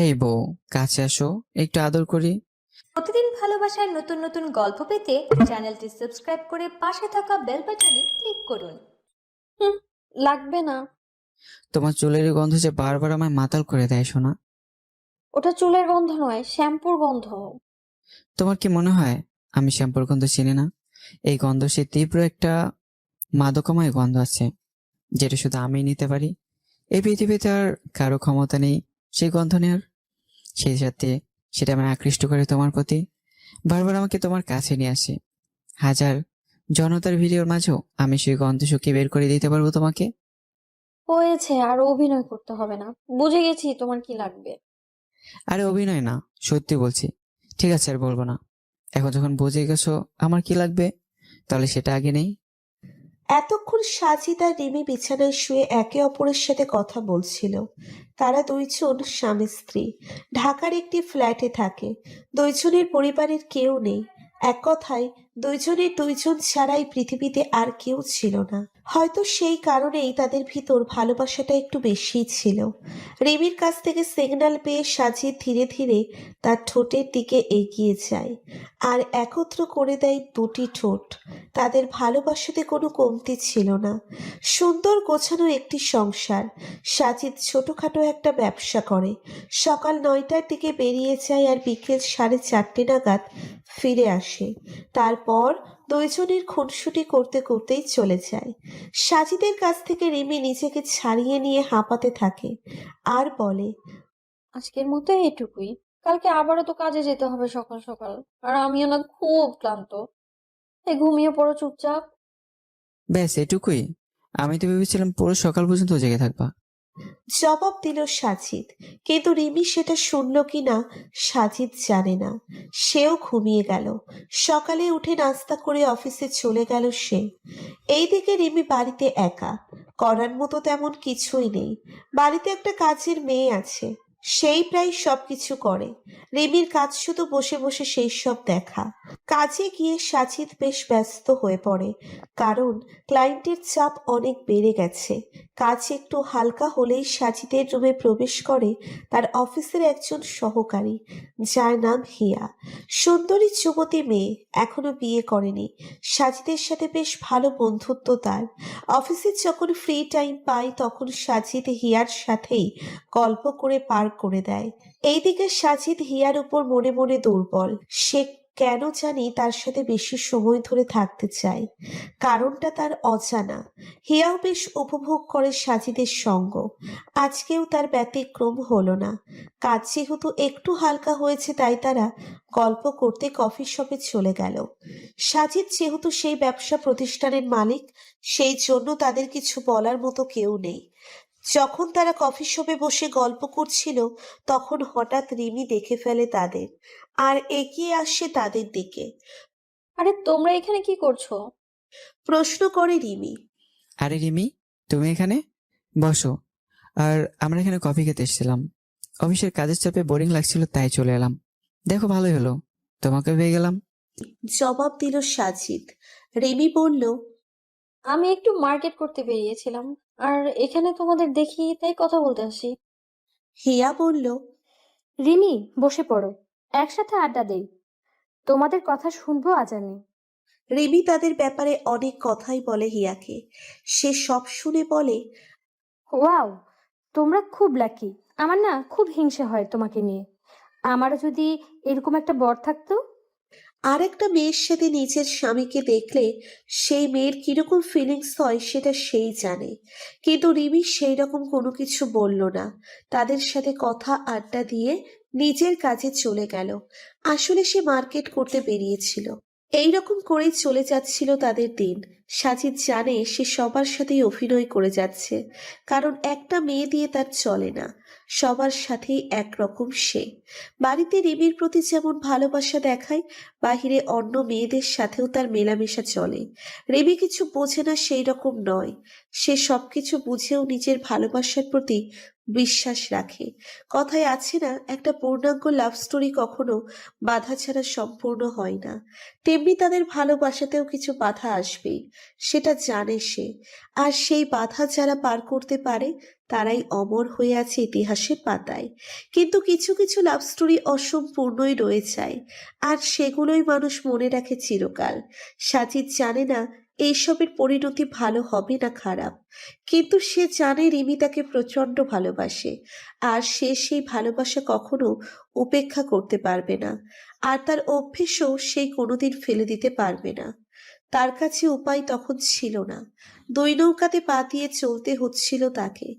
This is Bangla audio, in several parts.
এই বউ, কাছে আসো, একটু আদর করি। প্রতিদিন ভালোবাসার নতুন নতুন গল্প পেতে চ্যানেলটি সাবস্ক্রাইব করে পাশে থাকা বেল বাটনে ক্লিক করুন। হুম, লাগবে না। তোমার চুলের গন্ধ যে বারবার আমায় মাতাল করে দেয় সোনা। ওটা চুলের গন্ধ নয়, শ্যাম্পুর গন্ধ। তোমার কি মনে হয় আমি শ্যাম্পুর গন্ধ চিনি না? এই গন্ধ সে তীব্র একটা মাদকময় গন্ধ আছে, যেটা শুধু আমি নিতে পারি। এই পৃথিবীতে আর কারো ক্ষমতা নেই সেই গন্ধ নেওয়ার। সেই সাথে সেটা আমায় আকৃষ্ট করে তোমার প্রতি, বারবার আমাকে তোমার কাছে নিয়ে আসে। হাজার জনতার ভিডিওর মাঝেও আমি সেই গন্ধ শুকিয়ে বের করে দিতে পারবো তোমাকে। হয়েছে, আর অভিনয় করতে হবে না। বুঝে গেছি তোমার কি লাগবে। আরে অভিনয় না, সত্যি বলছি। ঠিক আছে, আর বলবো না। এখন যখন বুঝে গেছো আমার কি লাগবে, তাহলে সেটা আগে নেই। এতক্ষণ সাজিদ আর রিমি বিছানায় শুয়ে একে অপরের সাথে কথা বলছিল। তারা দুইজন স্বামী স্ত্রী, ঢাকার একটি ফ্ল্যাটে থাকে। দুইজনের পরিবারের কেউ নেই। এক কথায় দুইজনের দুইজন ছাড়াই পৃথিবীতে আর কেউ ছিল না। হয়তো সেই কারণেই তাদের ভিতর ভালোবাসাটা একটু বেশিই ছিল। রিমির কাছ থেকে সিগন্যাল পেয়ে সাজিদ ধীরে ধীরে তার ঠোঁটের দিকে এগিয়ে যায় আর একত্র করে দেয় দুটি ঠোঁট। তাদের ভালোবাসাতে কোনো কমতি ছিল না। সুন্দর গোছানো একটি সংসার। সাজিদ ছোটখাটো একটা ব্যবসা করে। সকাল 9টার দিকে বেরিয়ে যায় আর বিকেল 4:30 নাগাদ ফিরে আসে। তারপর দুইজনের খুনসুটি করতে করতেই চলে যায়। সাজিদের কাছ থেকে রিমি নিজেকে ছাড়িয়ে নিয়ে হাঁপাতে থাকে আর বলে, আজকের মতো এটুকুই। কালকে আবারও তো কাজে যেতে হবে সকাল সকাল। আর আমিও না খুব ক্লান্ত। এই ঘুমিয়ে পড়ো চুপচাপ। ব্যাস এটুকুই? আমি তো ভেবেছিলাম পুরো সকাল পর্যন্ত জেগে থাকবা। জবাব দিল সাজিদ। কিন্তু রিমি সেটা শুনল কি না সাজিদ জানে না। সেও ঘুমিয়ে গেল। সকালে উঠে নাস্তা করে অফিসে চলে গেল সে। এইদিকে রিমি বাড়িতে একা। করার মতো তেমন কিছুই নেই। বাড়িতে একটা কাজের মেয়ে আছে, সেই প্রায় সবকিছু করে। রিমির কাজ শুধু বসে বসে সেই সব দেখা। কাজে গিয়ে সাজিদ বেশ ব্যস্ত হয়ে পড়ে, কারণ ক্লায়েন্টের চাপ অনেক বেড়ে গেছে। কাজ একটু হালকা হলেই সাজিদের রুমে প্রবেশ করে তার অফিসের একজন সহকারী, যার নাম হিয়া। সুন্দরী যুবতী মেয়ে, এখনো বিয়ে করেনি। সাজিদের সাথে বেশ ভালো বন্ধুত্ব তার। অফিসে যখন ফ্রি টাইম পায় তখন সাজিদ হিয়ার সাথেই গল্প করে পার করে দেয়। এইদিকে সাজিদ হিয়ার উপর মনে মনে দুর্বল। সে কেন জানি তার সাথে বেশি সময় ধরে থাকতে চায়। কারণটা তার অজানা। হিয়াও বেশ উপভোগ করে সাজিদের সঙ্গ। আজকেও তার ব্যতিক্রম হলো না। কাজ যেহেতু একটু হালকা হয়েছে তাই তারা গল্প করতে কফি শপে চলে গেল। সাজিদ যেহেতু সেই ব্যবসা প্রতিষ্ঠানের মালিক, সেই জন্য তাদের কিছু বলার মতো কেউ নেই। যখন তারা কফি শপে বসে গল্প করছিল তখন হঠাৎ রিমি দেখে ফেলে তাদের আর এগিয়ে আসে তাদের দিকে। আরে তোমরা এখানে কি করছো? প্রশ্ন করে রিমি। আরে রিমি, তুমি এখানে বসো। আর আমরা এখানে কফি খেতে এসেছিলাম। অফিসের কাজের চাপে বোরিং লাগছিল তাই চলে এলাম। দেখো, ভালোই হলো, তোমাকে পেয়ে গেলাম। জবাব দিল সাজিদ। রিমি বলল, আমি একটু মার্কেট করতে বেরিয়েছিলাম। আর এখানে তোমাদের দেখি তাই কথা বলতে আসি। হিয়া বলল, রিমি, বসে পড়ো, একসাথে আড্ডা দেই। তোমাদের কথা শুনবো আজ আমি। রিমি তাদের ব্যাপারে অনেক কথাই বলে হিয়াকে। সে সব শুনে বলে, ওয়াও, তোমরা খুব লাকি। আমার না খুব হিংসে হয় তোমাকে নিয়ে। আমারও যদি এরকম একটা বর থাকতো। আর একটা মেয়ের সাথে নিজের স্বামীকে দেখলে সেই মেয়ের কিরকম ফিলিংস হয় সেটা সেই জানে। কিন্তু রিমি সেই রকম কোনো কিছু বলল না। তাদের সাথে কথা আড্ডা দিয়ে নিজের কাজে চলে গেল। আসলে সে মার্কেট করতে বেরিয়েছিল। এইরকম করেই চলে যাচ্ছিল তাদের দিন। সাজিদ জানে সে সবার সাথেই অভিনয় করে যাচ্ছে, কারণ একটা মেয়ে দিয়ে তার চলে না। সবার সাথেই একরকম সে। বাড়িতে রিমির প্রতি যেমন ভালোবাসা দেখায়, বাহিরে অন্য মেয়েদের সাথেও তার মেলামেশা চলে। রিমি কিছু বোঝে না সেই রকম নয়। সে সবকিছু বুঝেও নিজের ভালোবাসার প্রতি বিশ্বাস রাখে। কথায় আছে না, একটা পূর্ণাঙ্গ লাভ স্টোরি কখনো বাধা ছাড়া সম্পূর্ণ হয় না। তেমনি তাদের ভালোবাসাতেও কিছু বাধা আসবেই, সেটা জানে সে। আর সেই বাধা যারা পার করতে পারে তারাই অমর হয়ে আছে ইতিহাসের পাতায়। কিন্তু কিছু কিছু লাভ স্টোরি অসম্পূর্ণই রয়ে যায়, আর সেগুলোই মানুষ মনে রাখে চিরকাল। সাজিদ জানে না এইসবের পরিণতি ভালো হবে না খারাপ, কিন্তু সে জানে রিমি তাকে প্রচন্ড ভালোবাসে, আর সে সেই ভালোবাসা কখনো উপেক্ষা করতে পারবে না, আর তার অভ্যেসও সেই কোনোদিন ফেলে দিতে পারবে না। তার কাছে উপায় তখন ছিল না, দুই নৌকাতে পা দিয়ে চলতে হচ্ছিল তাকে।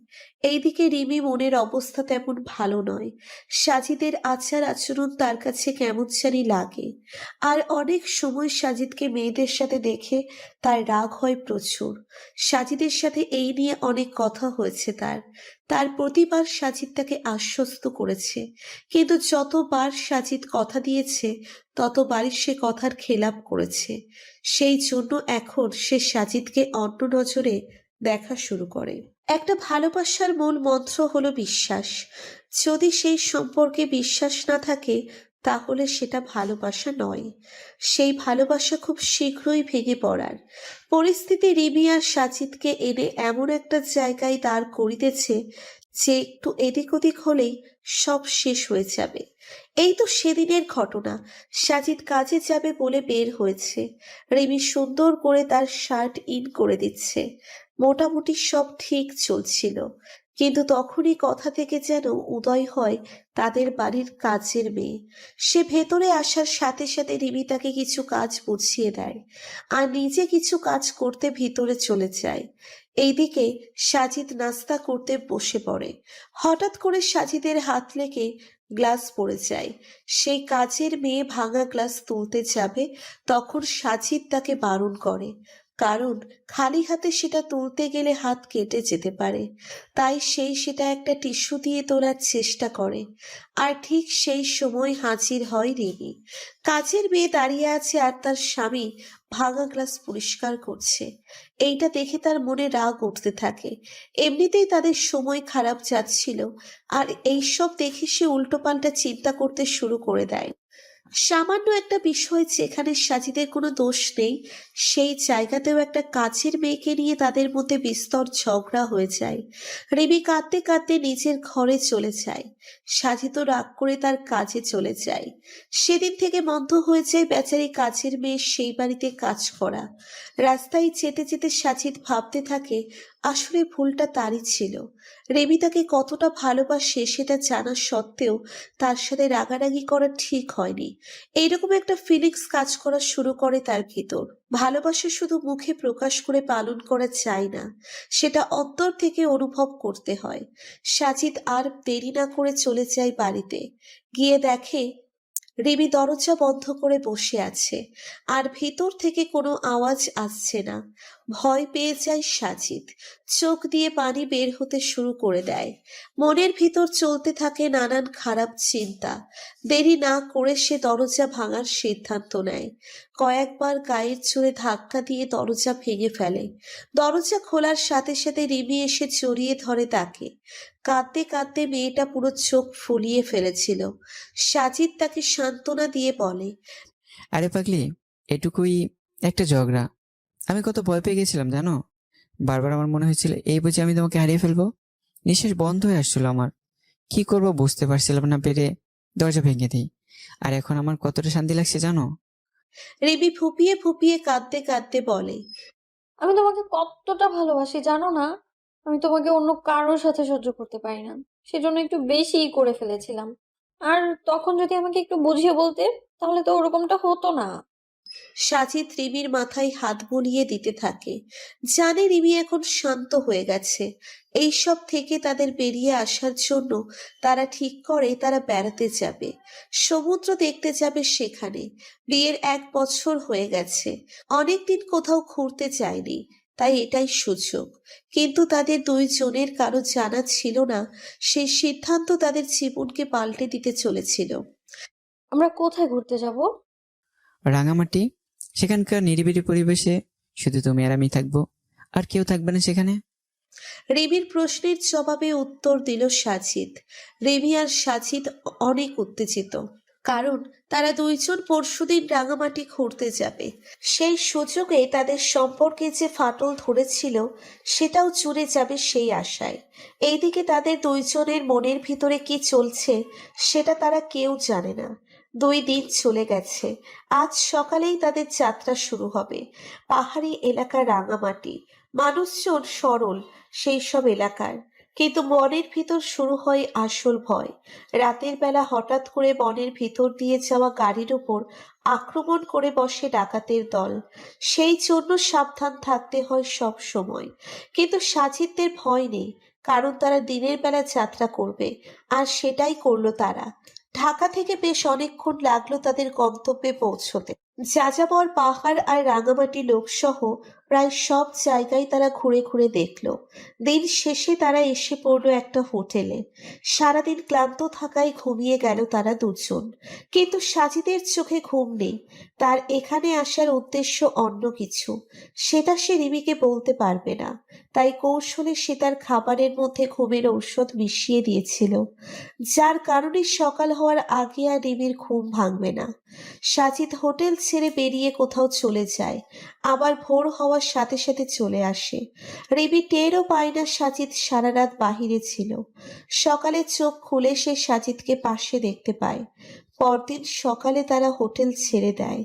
এইদিকে রিমি মনের অবস্থা তেমন ভালো নয়। সাজিদের আচার আচরণ তার কাছে কেমন জানি লাগে, আর অনেক সময় সাজিদকে মেয়েদের সাথে দেখে তার রাগ হয় প্রচুর। সাজিদের সাথে এই নিয়ে অনেক কথা হয়েছে তার। তার প্রতিবার সাজিদ তাকে আশ্বস্ত করেছে, কিন্তু যতবার সাজিদ কথা দিয়েছে ততবারই সে কথার খেলাপ করেছে। সেই জন্য এখন সে সাজিদকে অন্য নজরে দেখা শুরু করে। একটা ভালোবাসার মূল মন্ত্র হলো বিশ্বাস। যদি সেই সম্পর্কে বিশ্বাস না থাকে তাহলে সেটা ভালোবাসা নয়। সেই ভালোবাসা খুব শীঘ্রই ভেঙে পড়ার পরিস্থিতি রিমি আর সাজিদকে এনে এমন একটা জায়গায় দাঁড় করিতেছে যে একটু এদিক ওদিক হলেই সব শেষ হয়ে যাবে। এই তো সেদিনের ঘটনা। সাজিদ কাজে যাবে বলে বের হয়েছে। রিমি সুন্দর করে তার শার্ট ইন করে দিচ্ছে। মোটামুটি সব ঠিক চলছিল, কিন্তু তখনই কথা থেকে যেন উদয় হয় তাদের বাড়ির কাজের মেয়ে। সে ভেতরে আসার সাথে সাথে রিমি তাকে কিছু কাজ বুঝিয়ে দেয়, আর নিজে কিছু কাজ করতে ভিতরে চলে যায়। এইদিকে সাজিদ নাস্তা করতে বসে পড়ে। হঠাৎ করে সাজিদের হাত লেগে গ্লাস পড়ে যায়। সেই কাজের মেয়ে ভাঙা গ্লাস তুলতে যাবে, তখন সাজিদ তাকে বারণ করে, কারণ খালি হাতে সেটা তুলতে গেলে হাত কেটে যেতে পারে। তাই সেটা একটা টিস্যু দিয়ে তোলার চেষ্টা করে। আর ঠিক সেই সময় হাজির হয় রিমি। কাজের মেয়ে দাঁড়িয়ে আছে আর তার স্বামী ভাঙা গ্লাস পরিষ্কার করছে। এইটা দেখে তার মনে রাগ উঠতে থাকে। এমনিতেই তাদের সময় খারাপ যাচ্ছিল, আর এইসব দেখে সে উল্টোপাল্টা চিন্তা করতে শুরু করে দেয়। সামান্য একটা বিষয় যেখানে সাজিদের কোনো দোষ নেই, সেই জায়গাতেও একটা কাছের মেয়েকে নিয়ে তাদের মধ্যে বিস্তর ঝগড়া হয়ে যায়। রিমি কাঁদতে কাঁদতে নিজের ঘরে চলে যায়। সাজিদও রাগ করে তার কাজে চলে যায়। সেদিন থেকে বন্ধ হয়ে যায় বেচারি কাছের মেয়ে সেই বাড়িতে কাজ করা। রাস্তায় যেতে যেতে সাজিদ ভাবতে থাকে আসলে ভুলটা তারই ছিল। রিমি তাকে কতটা ভালোবাসে সেটা জানা সত্ত্বেও তার সাথে রাগারাগি করা ঠিক হয়নি। এইরকম একটা ফিলিংস কাজ করা শুরু করে তার ভিতর। ভালোবাসা শুধু মুখে প্রকাশ করে পালন করা যায় না, সেটা অন্তর থেকে অনুভব করতে হয়। সাজিদ আর দেরি না করে চলে যায় বাড়িতে। গিয়ে দেখে রিমি দরজা বন্ধ করে বসে আছে, আর ভিতর থেকে কোনো আওয়াজ আসছে না। ভয় পেয়ে যায় সাজিদ। চোখ দিয়ে পানি বের হতে শুরু করে দেয়। মনের ভিতর চলতে থাকে নানান খারাপ চিন্তা। দেরি না করে সে দরজা ভাঙার সিদ্ধান্ত নেয়। কয়েকবার গায়ের জোরে ধাক্কা দিয়ে দরজা ভেঙে ফেলে। দরজা খোলার সাথে সাথে রিমি এসে জড়িয়ে ধরে তাকে। কাঁদতে কাঁদতে মেয়েটা পুরো চোখ ফুলিয়ে ফেলেছিল। সাজিদ তাকে সান্ত্বনা দিয়ে বলে, আরে পাগলি, এটুকুই একটা ঝগড়া। আমি কত ভয় পেয়ে গেছিলাম জানো। বারবার আমার মনে হয়েছিল এই বুঝে আমি তোমাকে হারিয়ে ফেলবো। নিঃশ্বাস বন্ধ হয়ে আসছিল আমার। কি করব বুঝতে পারছিলাম না পেরে দরজা ভেঙে দিই। আর এখন আমার কতটা শান্তি লাগছে জানো। রিমি ফুপিয়ে ফুপিয়ে কাঁদতে কাঁদতে বলে, আমি তোমাকে কতটা ভালোবাসি জানো না? আমি তোমাকে অন্য কারোর সাথে সহ্য করতে পারি না, সেজন্য একটু বেশিই করে ফেলেছিলাম। আর তখন যদি আমাকে একটু বুঝিয়ে বলতে, তাহলে তো ওরকমটা হতো না। সাজিদ রিমির মাথায় হাত বুলিয়ে দিতে থাকে। জানে রিমি এখন শান্ত হয়ে গেছে। এইসব থেকে তাদের বেরিয়ে আসার জন্য তারা ঠিক করে তারা বেড়াতে যাবে, সমুদ্র দেখতে যাবে সেখানে। বিয়ের 1 বছর হয়ে গেছে, অনেকদিন কোথাও ঘুরতে যায়নি, তাই এটাই সুযোগ। কিন্তু তাদের দুইজনের কারো জানা ছিল না সেই সিদ্ধান্ত তাদের জীবনকে পাল্টে দিতে চলেছিল। আমরা কোথায় ঘুরতে যাব? রাঙামাটি, সেখানকার নিরিবিলি পরিবেশে শুধু তুমি আর আমি থাকবো, আর কেউ থাকবে না সেখানে। রিমির প্রশ্নের জবাবে উত্তর দিল সাজিদ। রিমি আর সাজিদ অনেক উত্তেজিত, কারণ তারা দুইজন পরশুদিন রাঙামাটি ঘুরতে যাবে। সেই সুযোগে তাদের সম্পর্কে যে ফাটল ধরেছিল সেটাও চুরে যাবে সেই আশায়। এইদিকে তাদের দুইজনের মনের ভিতরে কি চলছে সেটা তারা কেউ জানে না। 2 দিন চলে গেছে। আজ সকালেই তাদের যাত্রা শুরু হবে। পাহাড়ি এলাকা রাঙামাটি, মানুষজন সরল সেই সব এলাকার, কিন্তু মনের ভিতর শুরু হয় আসল ভয়। রাতের বেলা হঠাৎ করে বনের ভিতর দিয়ে যাওয়া গাড়ির উপর আক্রমণ করে বসে ডাকাতের দল। সেই জন্য সাবধান থাকতে হয় সব সময়। কিন্তু সাজিদদের ভয় নেই, কারণ তারা দিনের বেলা যাত্রা করবে, আর সেটাই করলো তারা। ঢাকা থেকে বেশ অনেকক্ষণ লাগলো তাদের গন্তব্যে পৌঁছতে। যাযাবর, পাহাড় আর রাঙামাটি লোকসহ প্রায় সব জায়গায় তারা ঘুরে ঘুরে দেখলো। দিন শেষে তারা এসে পড়লো একটা হোটেলে। সারাদিন ক্লান্ত থাকায় ঘুমিয়ে গেল তারা দুজন। কিন্তু সাজিদের চোখে ঘুম নেই। তার এখানে আসার উদ্দেশ্য অন্য কিছু, সেটা সে রিমিকে বলতে পারবে না। তাই কৌশলে সে তার খাবারের মধ্যে ঘুমের ঔষধ মিশিয়ে দিয়েছিল, যার কারণে সকাল হওয়ার আগে আর রিমির ঘুম ভাঙবে না। সাজিদ হোটেল ছেড়ে বেরিয়ে কোথাও চলে যায়, আবার ভোর হওয়ার সাথে সাথে চলে আসে। রিমি টেরও পায় না সাজিদ সারা রাত বাহিরে ছিল। সকালে চোখ খুলে সে সাজিদকে পাশে দেখতে পায়। পরদিন সকালে তারা হোটেল ছেড়ে দেয়,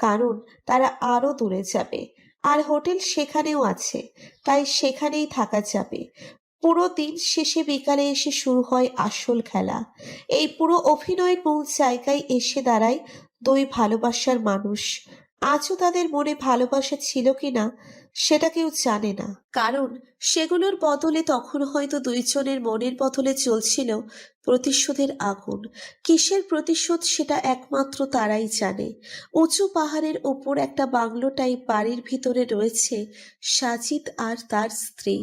কারণ তারা আরো দূরে যাবে, আর হোটেল সেখানেও আছে, তাই সেখানেই থাকা যাবে। পুরো দিন শেষে বিকালে এসে শুরু হয় আসল খেলা। এই পুরো অভিনয়ের মূল জায়গায় এসে দাঁড়ায় 2 ভালোবাসার মানুষ। আজও তাদের মনে ভালোবাসা ছিল কিনা সেটা কেউ জানে না, কারণ সেগুলোর বদলে তখন হয়তো দুইজনের মনের বদলে চলছিল প্রতিশোধের আগুন। কিসের প্রতিশোধ সেটা একমাত্র তারাই জানে। উঁচু পাহাড়ের উপর একটা বাংলো টাইপ বাড়ির ভিতরে রয়েছে সাজিদ আর তার স্ত্রী।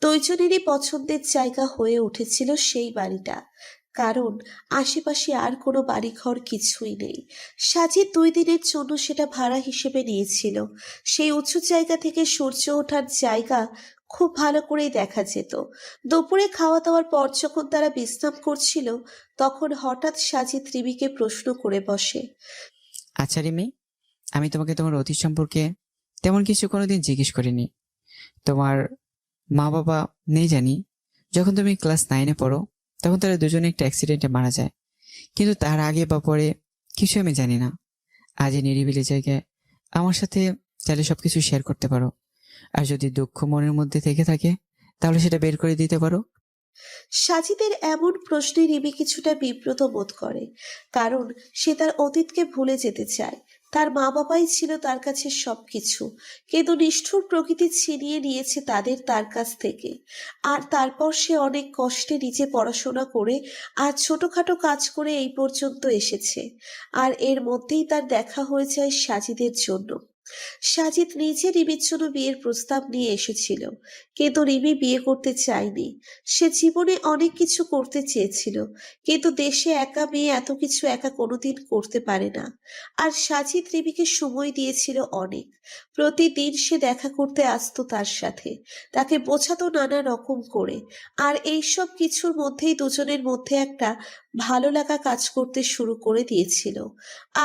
দুইজনেরই পছন্দের জায়গা হয়ে উঠেছিল সেই বাড়িটা, কারণ আশেপাশে আর কোনো বাড়িঘর কিছুই নেই। সাজিদ 2 দিনের জন্য সেটা ভাড়া হিসেবে নিয়েছিল। সেই উঁচু জায়গা থেকে সূর্য ওঠার জায়গা খুব ভালো করেই দেখা যেত। দুপুরে খাওয়া দাওয়ার পর যখন তারা বিশ্রাম করছিল, তখন হঠাৎ সাজিদ রিমিকে প্রশ্ন করে বসে। আচ্ছা রিমি, আমি তোমাকে তোমার অতীত সম্পর্কে তেমন কিছু কোনোদিন জিজ্ঞেস করিনি। তোমার মা বাবা নেই জানি। যখন তুমি ক্লাস 9-এ পড়ো তখন তারা দুজনে একটা অ্যাক্সিডেন্টে মারা যায়, কিন্তু তার আগে বা পরে কিছু আমি জানি না। আজ এই নিরিবিলি জায়গায় আমার সাথে চাইলে সবকিছু শেয়ার করতে পারো, আর যদি দুঃখ মনের মধ্যে থেকে থাকে তাহলে সেটা বের করে দিতে পারো। সাজিদের এমন প্রশ্নে রিমি কিছুটা বিব্রত বোধ করে, কারণ সে তার অতীতকে ভুলে যেতে চায়। তার মা বাবাই ছিল তার কাছে সবকিছু, কিন্তু নিষ্ঠুর প্রকৃতি ছিনিয়ে নিয়েছে তাদের তার কাছ থেকে। আর তারপর সে অনেক কষ্টে নিজে পড়াশোনা করে আর ছোটখাটো কাজ করে এই পর্যন্ত এসেছে। আর এর মধ্যেই তার দেখা হয়ে যায় সাজিদের জন্য। সাজিদ নিজে রিমির জন্য বিয়ের প্রস্তাব নিয়ে এসেছিল, কিন্তু রিমি বিয়ে করতে চায়নি। সে জীবনে অনেক কিছু করতে চেয়েছিল, কিন্তু দেশে একা মেয়ে এত কিছু একা কোনোদিন করতে পারে না। আর সাজিদ রিমিকে সময় দিয়েছিল অনেক। প্রতিদিন সে দেখা করতে আসতো তার সাথে, তাকে বোঝাতো নানা রকম করে। আর এইসব কিছুর মধ্যেই দুজনের মধ্যে একটা ভালো লাগা কাজ করতে শুরু করে দিয়েছিল।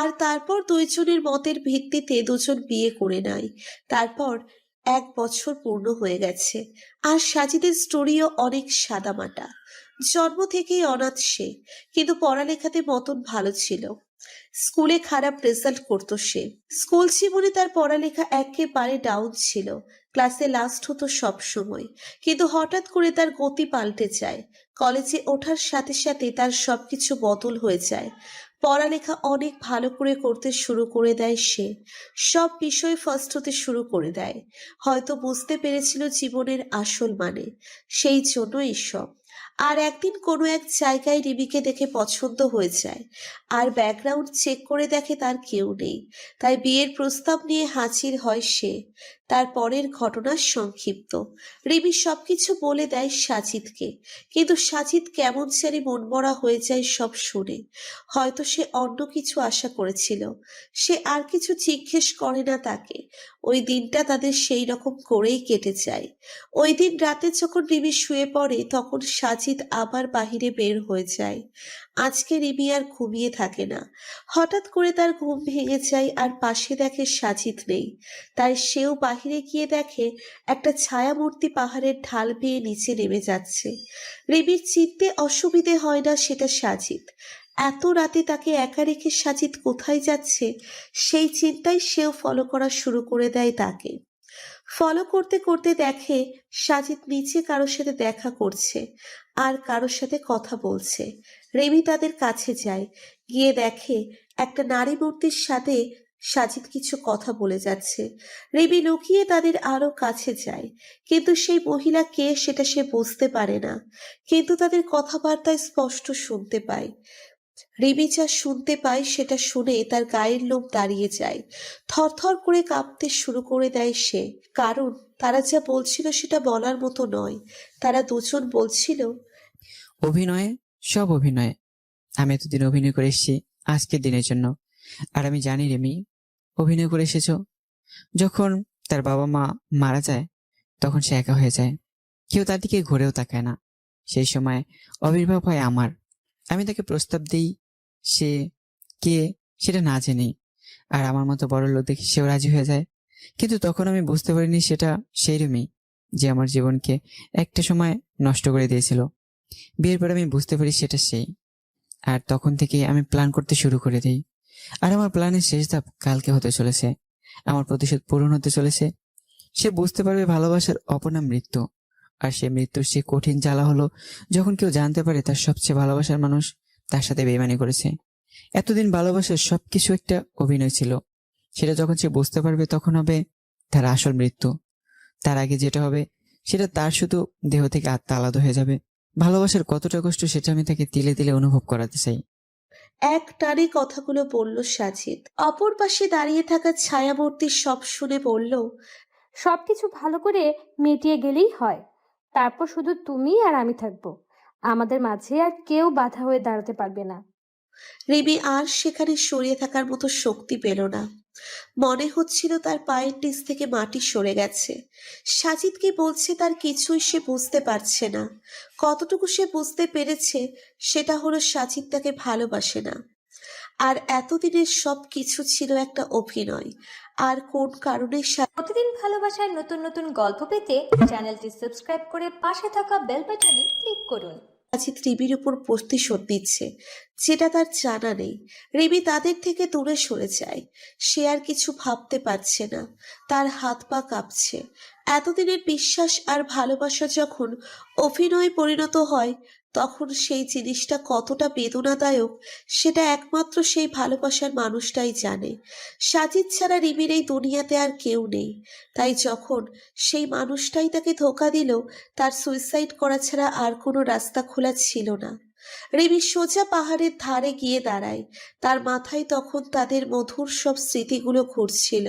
আর তারপর দুইজনের মতের ভিত্তিতে দুজন বিয়ে করে নেয়। তারপর 1 বছর পূর্ণ হয়ে গেছে। আর সাজিদের স্টোরিও অনেক সাদামাটা। জন্ম থেকেই অনাথ সে, কিন্তু পড়ালেখাতে মতন ভালো ছিল। স্কুলে খারাপ রেজাল্ট করতো সে। স্কুল জীবনে তার পড়ালেখা একেবারে ডাউন ছিল, ক্লাসে লাস্ট হতো সব সময়। কিন্তু হঠাৎ করে তার গতি পাল্টে যায়। কলেজে ওঠার সাথে সাথে তার সবকিছু বদল হয়ে যায়। পড়ালেখা অনেক ভালো করে করতে শুরু করে দেয় সে। সব বিষয় ফার্স্ট হতে শুরু করে দেয়। হয়তো বুঝতে পেরেছিল জীবনের আসল মানে, সেই জন্য এইসব। আর একদিন কোনো এক জায়গায় রিমিকে দেখে পছন্দ হয়ে যায়, আর ব্যাকগ্রাউন্ড চেক করে দেখে তার কেউ নেই। তাই বিয়ের প্রস্তাব নিয়ে হাজির হয় সে। তার পরের ঘটনা সংক্ষিপ্ত। রিমি সবকিছু বলে দেয় সাজিদকে, কিন্তু সাজিদ কেমন জানি মনমরা হয়ে যায় সব শুনে। হয়তো সে অন্য কিছু আশা করেছিল। সে আর কিছু জিজ্ঞেস করে না তাকে। ওই দিনটা তাদের সেই রকম করেই কেটে যায়। ওই দিন রাতে যখন রিমি শুয়ে পড়ে তখন সাজিদ আবার বাহিরে বের হয়ে যায়। আজকে রিমি আর ঘুমিয়ে থাকে না। হঠাৎ করে তার ঘুম ভেঙে যায় আর পাশে দেখে সাজিদ নেই। তাই সেও বাহিরে গিয়ে দেখে একটা ছায়ামূর্তি পাহাড়ের ঢাল বেয়ে নিচে নেমে যাচ্ছে। রিমির চিনতে অসুবিধে হয় না সেটা সাজিদ। এত রাতে তাকে একা রেখে সাজিদ কোথায় যাচ্ছে সেই চিন্তায় সেও ফলো করা শুরু করে দেয় তাকে। ফলো করতে করতে দেখে সাজিদ নিচে কারোর সাথে দেখা করছে আর কারোর সাথে কথা বলছে। রেমি তাদের কাছে যায়, গিয়ে দেখে একটা নারী মূর্তির সাথে সাজিদ কিছু কথা বলে যাচ্ছে। রেমি লুকিয়ে তাদের আরো কাছে যায়, কিন্তু সেই মহিলা কে সেটা সে বুঝতে পারে না, কিন্তু তাদের কথাবার্তায় স্পষ্ট শুনতে পায়। রিমি যা শুনতে পায় সেটা শুনে তার গায়ের লোম দাঁড়িয়ে যায়, থরথর করে কাঁপতে শুরু করে দেয় সে। কারণ তারা যা বলছিল সেটা বলার মতো নয়। তারা দুজন বলছিল, অভিনয়ে সব অভিনয়। আমি এতদিন অভিনয় করে এসেছি আজকের দিনের জন্য। আর আমি জানি রেমি, অভিনয় করে এসেছো। যখন তার বাবা মা মারা যায় তখন সে একা হয়ে যায়, কেউ তার দিকে ঘুরেও তাকায় না। সেই সময় আবির্ভাব হয় আমার। আমি তাকে প্রস্তাব দিই, সে কে সেটা না জেনেই। আর আমার মতো বড় লোক দেখে সেও রাজি হয়ে যায়। কিন্তু তখন আমি বুঝতে পারিনি সেটা সেই রেমি যে আমার জীবনকে একটা সময় নষ্ট করে দিয়েছিল। বিয়ের পর আমি বুঝতে পারি সেটা সেই। আর তখন থেকে আমি প্ল্যান করতে শুরু করে দিই। আর আমার প্ল্যানের শেষ ধাপ কালকে হতে চলেছে। আমার প্রতিশোধ পূরণ হতে চলেছে। সে বুঝতে পারবে ভালোবাসার অপর নাম মৃত্যু। আর সে মৃত্যুর সে কঠিন জ্বালা হলো যখন কেউ জানতে পারে তার সবচেয়ে ভালোবাসার মানুষ তার সাথে বেইমানি করেছে। এতদিন ভালোবাসার সবকিছু একটা অভিনয় ছিল, সেটা যখন সে বুঝতে পারবে তখন হবে তার আসল মৃত্যু। তার আগে যেটা হবে সেটা তার শুধু দেহ থেকে আত্মা আলাদা হয়ে যাবে। ভালোবাসার কতটা কষ্ট সেটা আমি তাকে তিলে তিলে অনুভব করাতে চাই। এক টানে কথাগুলো বলল সাজিদ। অপর পাশে দাঁড়িয়ে থাকা ছায়ামূর্তি সব শুনে বলল, সবকিছু ভালো করে মিটিয়ে গেলেই হয়। তারপর শুধু তুমি আর আমি থাকবো। আমাদের মাঝে আর কেউ বাধা হয়ে দাঁড়াতে পারবে না। রিমি আর সেখানে সরিয়ে থাকার মতো শক্তি পেল না। মনে হচ্ছিল তার পায়ের নিচ থেকে মাটি সরে গেছে। সাজিদ কি বলছে তার কিছুই সে বুঝতে পারছে না। কতটুকু সে বুঝতে পেরেছে সেটা হলো সাজিদ তাকে ভালোবাসে না। আর এতদিনের সব কিছু ছিল একটা অভিনয়। আর কোন কারণে প্রতিদিন ভালোবাসার নতুন নতুন গল্প পেতে চ্যানেলটি সাবস্ক্রাইব করে পাশে থাকা বেল বাটনে ক্লিক করুন। সাজিদ রিমির উপর প্রতিশোধ দিচ্ছে, যেটা তার জানা নেই। রিমি তাদের থেকে দূরে সরে যায়। সে আর কিছু ভাবতে পারছে না, তার হাত পা কাঁপছে। এতদিনের বিশ্বাস আর ভালোবাসা যখন অভিনয়ে পরিণত হয় তখন সেই জিনিসটা কতটা বেদনাদায়ক সেটা একমাত্র সেই ভালোবাসার মানুষটাই জানে। সাজিদ ছাড়া রিমির এই দুনিয়াতে আর কেউ নেই। তাই যখন সেই মানুষটাই তাকে ধোঁকা দিল, তার সুইসাইড করা ছাড়া আর কোনো রাস্তা খোলা ছিল না। রিমি সোজা পাহাড়ের ধারে গিয়ে দাঁড়ায়। তার মাথায় তখন তাদের মধুর সব স্মৃতিগুলো ঘুরছিল।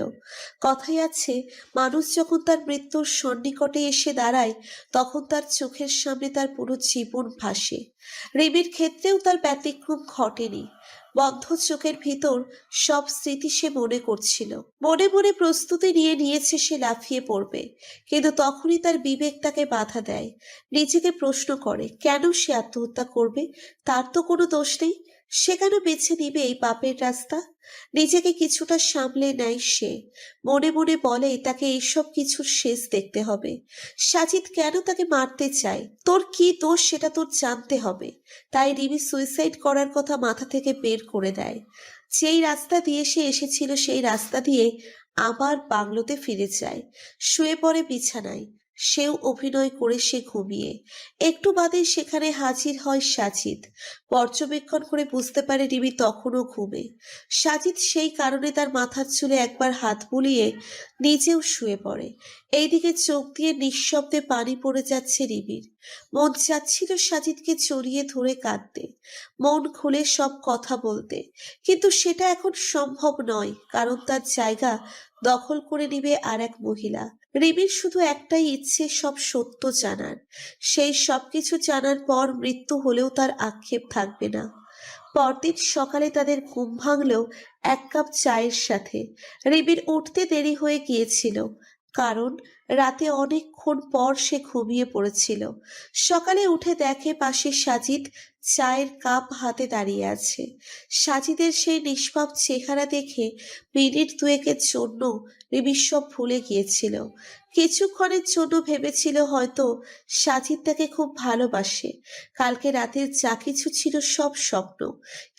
কথায় আছে, মানুষ যখন তার মৃত্যুর সন্নিকটে এসে দাঁড়ায় তখন তার চোখের সামনে তার পুরো জীবন ভাসে। রিমির ক্ষেত্রেও তার ব্যতিক্রম ঘটেনি। বন্ধ চোখের ভিতর সব স্মৃতি সে মনে করছিল। মনে মনে প্রস্তুতি নিয়ে নিয়েছে সে লাফিয়ে পড়বে, কিন্তু তখনই তার বিবেক তাকে বাধা দেয়। নিজেকে প্রশ্ন করে কেন সে আত্মহত্যা করবে, তার তো কোনো দোষ নেই। সে কেন বেছে নিবে এই পাপের রাস্তা? নিজেকে কিছুটা সামলে নেয় সে। মনে মনে বলে তাকে এইসব কিছুর শেষ দেখতে হবে। সাজিদ কেন তাকে মারতে চায়, তোর কি দোষ সেটা তোর জানতে হবে। তাই রিমি সুইসাইড করার কথা মাথা থেকে বের করে দেয়। যেই রাস্তা দিয়ে সে এসেছিল সেই রাস্তা দিয়ে আবার বাংলোতে ফিরে যায়। শুয়ে পড়ে বিছানায়। সেও অভিনয় করে সে ঘুমিয়ে। একটু বাদে সেখানে হাজির হয় সাজিদ। পর্যবেক্ষণ করে বুঝতে পারে রিমি তখনও ঘুমে। সাজিদ সেই কারণে তার মাথার চুলে একবার হাত বুলিয়ে নিজেও শুয়ে পড়ে। এইদিকে চোখ দিয়ে নিঃশব্দে পানি পড়ে যাচ্ছে রিমির। মন চাচ্ছিল সাজিদকে জড়িয়ে ধরে কাঁদতে, মন খুলে সব কথা বলতে, কিন্তু সেটা এখন সম্ভব নয়, কারণ তার জায়গা দখল করে নিবে আর এক মহিলা। রিমির শুধু একটাই ইচ্ছে, সব সত্য জানার। সেই সবকিছু জানার পর মৃত্যু হলেও তার আক্ষেপ থাকবে না। পরদিন সকালে তাদের ঘুম ভাঙল এক কাপ চায়ের সাথে। রিমির উঠতে দেরি হয়ে গিয়েছিল। কারণ রাতে অনেকক্ষণ পর সে ঘুমিয়ে পড়েছিল। সকালে উঠে দেখে পাশে সাজিদ চায়ের কাপ হাতে দাঁড়িয়ে আছে। সাজিদের সেই নিষ্পাপ চেহারা দেখে মিনিট দুয়েকের জন্য রিমি সব ভুলে গিয়েছিল। কিছুক্ষণের জন্য ভেবেছিল হয়তো সাজিদ তাকে খুব ভালোবাসে। কালকে রাতের যা কিছু ছিল সব স্বপ্ন,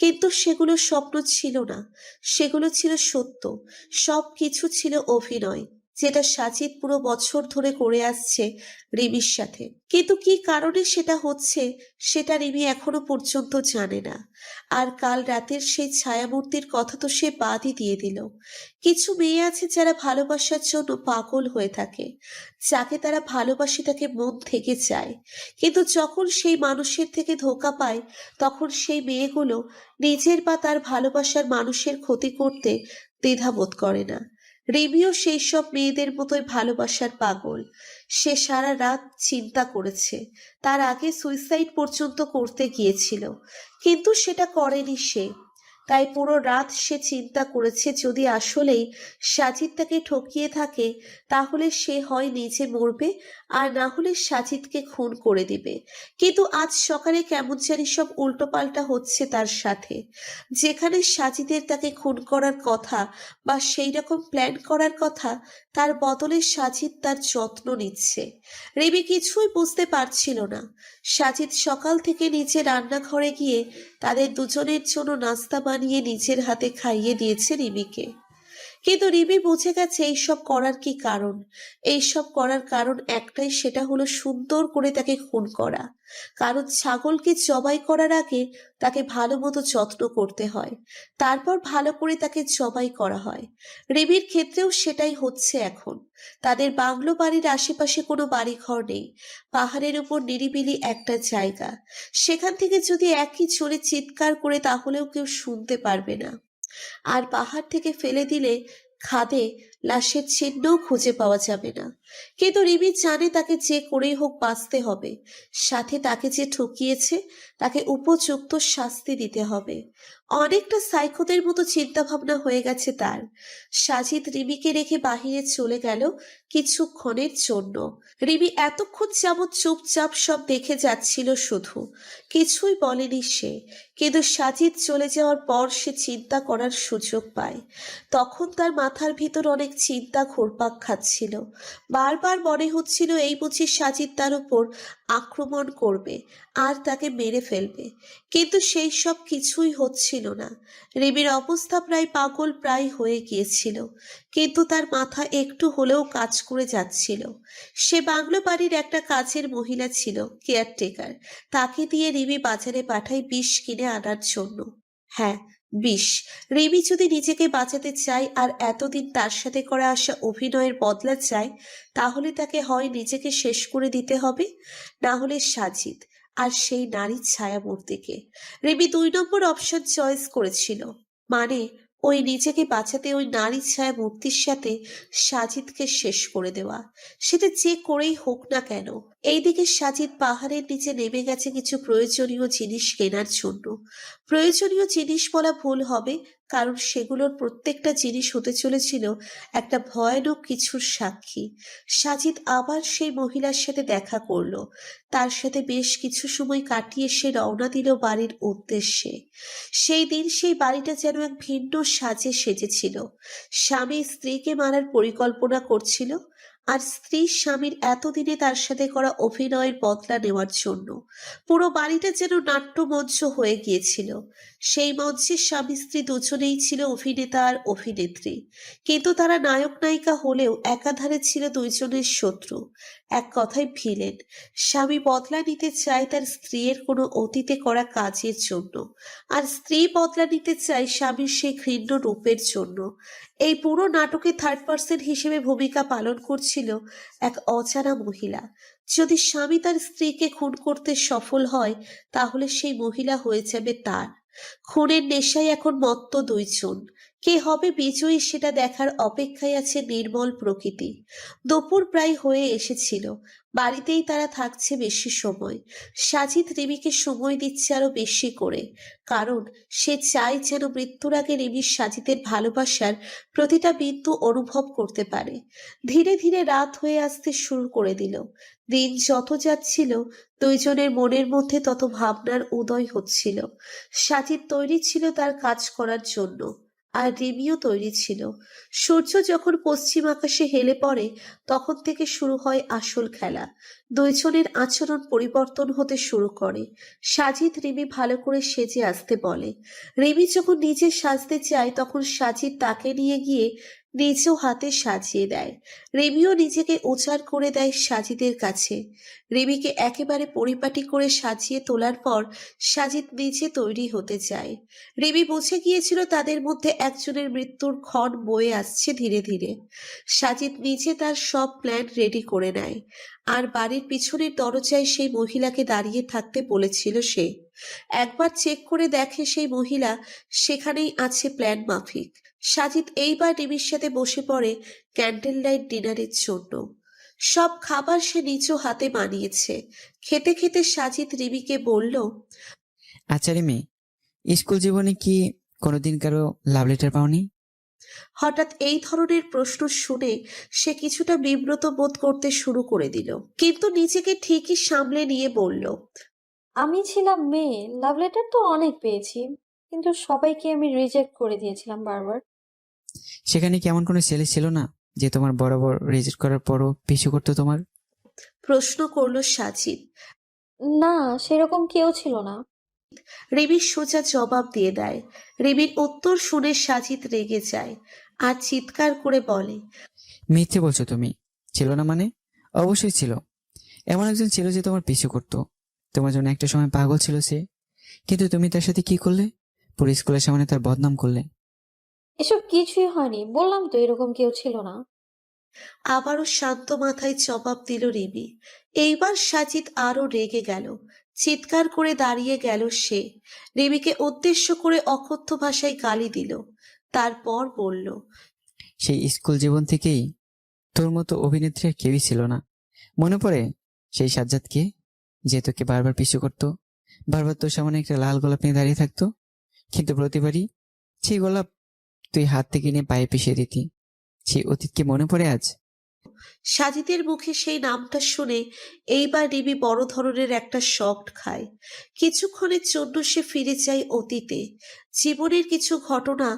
কিন্তু সেগুলো স্বপ্ন ছিল না, সেগুলো ছিল সত্য। সব কিছু ছিল অভিনয়, যেটা সাজিদ পুরো বছর ধরে করে আসছে রিমির সাথে। কিন্তু কি কারণে সেটা হচ্ছে সেটা রিমি এখনো পর্যন্ত জানে না। আর কাল রাতের সেই ছায়ামূর্তির কথা তো সে বাদই দিয়ে দিল। কিছু মেয়ে আছে যারা ভালোবাসার জন্য পাগল হয়ে থাকে, যাকে তারা ভালোবাসে তাকে মন থেকে চায়, কিন্তু যখন সেই মানুষের থেকে ধোঁকা পায় তখন সেই মেয়েগুলো নিজের বা তার ভালোবাসার মানুষের ক্ষতি করতে দ্বিধাবোধ করে না। রিমিও সেই সব মেয়েদের মতোই ভালোবাসার পাগল। সে সারা রাত চিন্তা করেছে, তার আগে সুইসাইড পর্যন্ত করতে গিয়েছিল, কিন্তু সেটা করেনি সে। তাই পুরো রাত সে চিন্তা করেছে যদি আসলেই সাজিদ তাকে ঠকিয়ে থাকে তাহলে সে হয় নিজে মরবে, আর না হলে সাজিদকে খুন করে দিবে। কিন্তু আজ সকালে কেমন জানি সব উল্টোপাল্টা হচ্ছে তার সাথে। যেখানে সাজিদের তাকে খুন করার কথা বা সেই রকম প্ল্যান করার কথা, তার বদলে সাজিদ তার যত্ন নিচ্ছে। রিমি কিছুই বুঝতে পারছিল না। সাজিদ সকাল থেকে নিচে রান্নাঘরে গিয়ে তাদের দুজনের জন্য নাস্তা বানিয়ে নিজের হাতে খাইয়ে দিয়েছে রিমিকে। কিন্তু রিমি বুঝে গেছে এইসব করার কি কারণ। এইসব করার কারণ একটাই, সেটা হলো সুন্দর করে তাকে খুন করা। কারণ ছাগলকে জবাই করার আগে তাকে ভালো মতো যত্ন করতে হয়, তারপর ভালো করে তাকে জবাই করা হয়। রিমির ক্ষেত্রেও সেটাই হচ্ছে এখন। তাদের বাংলো বাড়ির আশেপাশে কোনো বাড়িঘর নেই, পাহাড়ের উপর নিরিবিলি একটা জায়গা। সেখান থেকে যদি একই চোরে চিৎকার করে তাহলেও কেউ শুনতে পারবে না। আর পাহাড় থেকে ফেলে দিলে খাদে লাশের চিহ্নও খুঁজে পাওয়া যাবে না। কিন্তু রিমি জানে তাকে যে করেই হোক বাঁচতে হবে, সাথে তাকে যে ঠকিয়েছে তাকে উপযুক্ত শাস্তি দিতে হবে। অনেকটা সাইকোদের মতো চিন্তা ভাবনা হয়ে গেছে তার। সাজিদ রিমিকে রেখে বাহিরে চলে গেল কিছুক্ষণের জন্য। রিমি এতক্ষণ যাবৎ চুপচাপ সব দেখে যাচ্ছিল, শুধু কিছুই বলেনি সে। কিন্তু সাজিদ চলে যাওয়ার পর সে চিন্তা করার সুযোগ পায়। তখন তার মাথার ভিতর অনেক চিন্তা ঘুরপাক খাচ্ছিল। বারবার মনে হচ্ছিল এই বুঝি সাজিদ তার উপর আক্রমণ করবে আর তাকে মেরে ফেলবে। কিন্তু সেই সব কিছুই হচ্ছিল না। রিমির অবস্থা প্রায় পাগল প্রায় হয়ে গিয়েছিল, কিন্তু তার মাথা একটু হলেও কাজ করে যাচ্ছিল। সে বাংলো বাড়ির একটা কাজের মহিলা ছিল, কেয়ারটেকার। তাকে দিয়ে রিমি বাজারে পাঠায় বিষ কিনে আনার জন্য। হ্যাঁ, বিষ। রিমি যদি নিজেকে বাঁচাতে চায় আর এতদিন তার সাথে করে আসা অভিনয়ের বদলা চায়, তাহলে তাকে হয় নিজেকে শেষ করে দিতে হবে, না হলে সাজিদ আর সেই নারীর ছায়ামূর্তিকে। রিমি 2 নম্বর অপশন চয়েস করেছিল, মানে ওই নিজেকে বাঁচাতে ওই নারী ছায়া মূর্তির সাথে সাজিদকে শেষ করে দেওয়া। সেটা যে করেই হোক না কেন। এইদিকে সাজিদ পাহাড়ের নিচে নেমে গেছে কিছু প্রয়োজনীয় জিনিস কেনার জন্য। প্রয়োজনীয় জিনিস বলা ভুল হবে, কারণ সেগুলোর প্রত্যেকটা জিনিস হতে চলেছিল একটা ভয়ানক কিছুর সাক্ষী। সাজিদ আবার সেই মহিলার সাথে দেখা করলো। তার সাথে বেশ কিছু সময় কাটিয়ে সে রওনা দিল বাড়ির উদ্দেশ্যে। সেই দিন সেই বাড়িটা যেন এক ভিন্ন সাজে সেজেছিল। স্বামী স্ত্রীকে মারার পরিকল্পনা করছিল, আর স্ত্রী স্বামীর এতদিনে তার সাথে করা অভিনয়ের বদলা নেওয়ার জন্য। পুরো বাড়িটা যেন নাট্যমঞ্চ হয়ে গিয়েছিল। সেই মঞ্চে স্বামী স্ত্রী দুজনেই ছিল অভিনেতা আর অভিনেত্রী, কিন্তু তারা নায়ক নায়িকা হলেও একাধারে ছিল দুইজনের শত্রু, এক কথায় ভিলেন। স্বামী বদলা নিতে চায় তার স্ত্রীর কোনো অতীতে করা কাজের জন্য, আর স্ত্রী বদলা নিতে চায় স্বামীর সেই ঘৃণ্য রূপের জন্য। এই পুরো নাটকে থার্ড পার্সন হিসেবে ভূমিকা পালন করছিল এক অজানা মহিলা। যদি স্বামী তার স্ত্রীকে খুন করতে সফল হয় তাহলে সেই মহিলা হয়ে যাবে তার। খুনের নেশায় এখন মত্ত দুইজন, কে হবে বিজয়ী সেটা দেখার অপেক্ষায় আছে নির্মল প্রকৃতি। দুপুর প্রায় হয়ে এসেছিল, বাড়িতেই তারা থাকছে বেশি সময়। সাজিদ রিমিকে সময় দিচ্ছে আরো বেশি করে, কারণ সে চায় যেন মৃত্যুর আগে রিমি সাজিদের ভালোবাসার প্রতিটা বিন্দু অনুভব করতে পারে। ধীরে ধীরে রাত হয়ে আসতে শুরু করে দিল। দিন যত যাচ্ছিল দুইজনের মনের মধ্যে তত ভাবনার উদয় হচ্ছিল। সাজিদ তৈরি ছিল তার কাজ করার জন্য, আর রিমিও তৈরি ছিল। সূর্য যখন পশ্চিম আকাশে হেলে পড়ে তখন থেকে শুরু হয় আসল খেলা। দুইজনের আচরণ পরিবর্তন হতে শুরু করে। সাজিদ রিমি ভালো করে সেজে আসতে বলে। রিমি যখন নিজে সাজতে চায় তখন সাজিদ তাকে নিয়ে গিয়ে নিজেও হাতে সাজিয়ে দেয়। রিমিও নিজেকে উজাড় করে দেয় সাজিদের কাছে। রিমিকে একেবারে পরিপাটি করে সাজিয়ে তোলার পর সাজিদ নিজে তৈরি হতে চায়। রিমি বুঝে গিয়েছিল তাদের মধ্যে একজনের মৃত্যুর ক্ষণ বয়ে আসছে ধীরে ধীরে। সাজিদ নিজে তার সব প্ল্যান রেডি করে নেয়, আর বাড়ির পিছনের দরজায় সেই মহিলাকে দাঁড়িয়ে থাকতে বলেছিল সে। একবার চেক করে দেখে সেই মহিলা সেখানেই আছে প্ল্যান মাফিক। সাজিদ এইবার রিমির সাথে বসে পড়ে ক্যান্ডেল লাইট ডিনারের জন্য। সব খাবার সে নিজ হাতে বানিয়েছে। খেতে খেতে সাজিদ রিমিকে বলল, আচ্ছা রিমি, স্কুল জীবনে কি কোনোদিন কারো লাভ লেটার পাওনি? হঠাৎ এই ধরনের প্রশ্ন শুনে সে কিছুটা বিব্রত বোধ করতে শুরু করে দিল, কিন্তু নিজেকে ঠিকই সামলে নিয়ে বলল, আমি ছিলাম মেয়ে, লাভ লেটার তো অনেক পেয়েছি, কিন্তু সবাইকে আমি রিজেক্ট করে দিয়েছিলাম বারবার। সেখানে কি এমন কোনো ছেলে ছিল না যে তোমার বরাবর রিজেক্ট করার পরও পিছু করতো তোমার? প্রশ্ন করলো সাজিদ। না, সেরকম কেউ ছিল না। রিমির সোজা জবাব দিয়ে দেয়। রিমির উত্তর শুনে সাজিদ রেগে যায় আর চিৎকার করে বলে, মিথ্যে বলছো তুমি। ছিল না মানে? অবশ্যই ছিল। এমন একজন ছিল যে তোমার পিছু করতো। তোমার জন্য একটা সময় পাগল ছিল সে, কিন্তু তুমি তার সাথে কি করলে? পুরো স্কুলের সামনে তার বদনাম করলে। এসব কিছুই হয়নি, বললাম তো এরকম কেউ ছিল না। আবারও শান্ত মাথায় জবাব দিল রিমি। এইবার সাজিদ আরো রেগে গেল। চিৎকার করে দাঁড়িয়ে গেল সে। রিমিকে উদ্দেশ্য করে অকথ্য ভাষায় গালি দিল। তারপর বলল, সেই স্কুল জীবন থেকেই তোর মতো অভিনেত্রী আর কেউই ছিল না। মনে পড়ে সেই সাজ্জাদকে, যে তোকে বারবার পিছু করতো, বারবার তোর সামনে একটা লাল গোলাপ নিয়ে দাঁড়িয়ে থাকতো, কিন্তু প্রতিবারই সেই গোলাপ তুই হাত থেকে নিয়ে পায়ে পিষিয়ে দিতি। সেই অতীত কি মনে পড়ে আজ? সাজিদের মুখে সেই নামটা শুনে এইবার রিমি বড় ধরনের একটা শক খায়। কিছুক্ষণের জন্য সে ফিরে যায় অতীতে। জীবনের কিছু ঘটনা